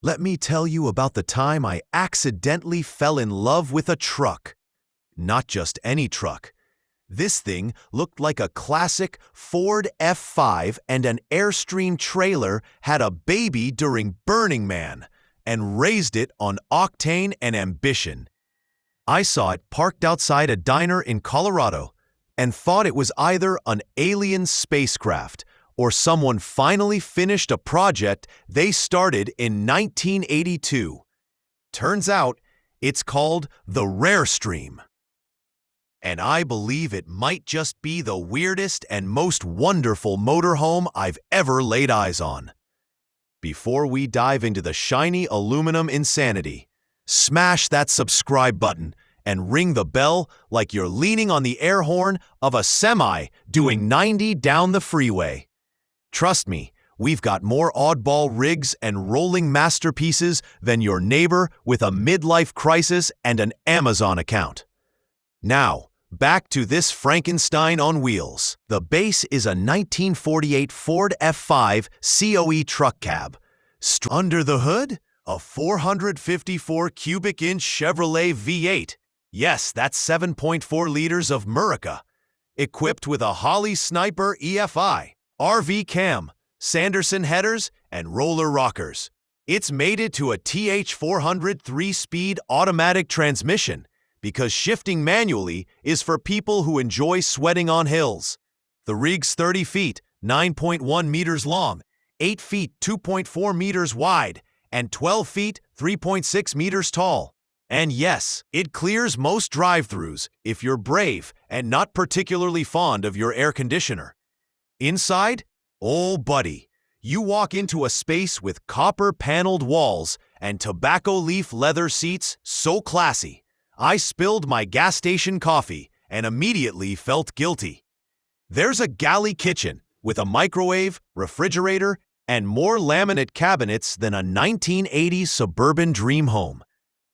Let me tell you about the time I accidentally fell in love with a truck. Not just any truck. This thing looked like a classic Ford F-5 and an Airstream trailer had a baby during Burning Man and raised it on octane and ambition. I saw it parked outside a diner in Colorado and thought it was either an alien spacecraft or someone finally finished a project they started in 1982. Turns out, it's called the Airstream. And I believe it might just be the weirdest and most wonderful motorhome I've ever laid eyes on. Before we dive into the shiny aluminum insanity, smash that subscribe button and ring the bell like you're leaning on the air horn of a semi doing 90 down the freeway. Trust me, we've got more oddball rigs and rolling masterpieces than your neighbor with a midlife crisis and an Amazon account. Now, back to this Frankenstein on wheels. The base is a 1948 Ford F-5 COE truck cab. Under the hood, a 454 cubic inch Chevrolet V8. Yes, that's 7.4 liters of Murica. Equipped with a Holley Sniper EFI, RV cam, Sanderson headers, and roller rockers. It's mated to a TH400 3-speed automatic transmission because shifting manually is for people who enjoy sweating on hills. The rig's 30 feet, 9.1 meters long, 8 feet, 2.4 meters wide, and 12 feet, 3.6 meters tall. And yes, it clears most drive-thrus if you're brave and not particularly fond of your air conditioner. Inside, oh buddy, you walk into a space with copper-paneled walls and tobacco leaf leather seats so classy. I spilled my gas station coffee and immediately felt guilty. There's a galley kitchen with a microwave, refrigerator, and more laminate cabinets than a 1980s suburban dream home.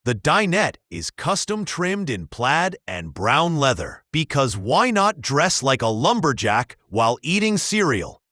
The dinette is custom trimmed in plaid and brown leather, because why not dress like a lumberjack while eating cereal?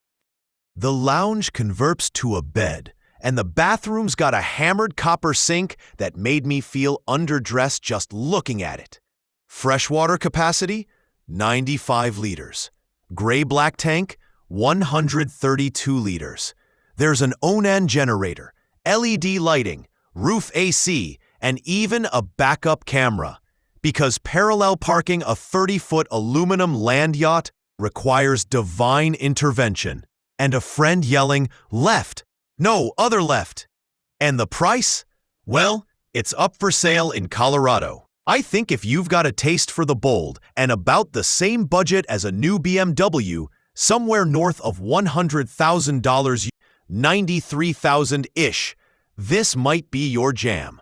The lounge converts to a bed, and the bathroom's got a hammered copper sink that made me feel underdressed just looking at it. Freshwater capacity, 95 liters. Gray-black tank, 132 liters. There's an Onan generator, LED lighting, roof AC, and even a backup camera, because parallel parking a 30-foot aluminum land yacht requires divine intervention and a friend yelling, "Left! No, other left!" And the price? Well, it's up for sale in Colorado. I think if you've got a taste for the bold and about the same budget as a new BMW, somewhere north of $100,000, $93,000-ish, this might be your jam.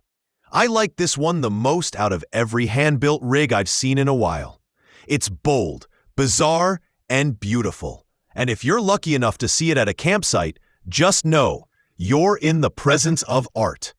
I like this one the most out of every hand-built rig I've seen in a while. It's bold, bizarre, and beautiful. And if you're lucky enough to see it at a campsite, just know you're in the presence of art.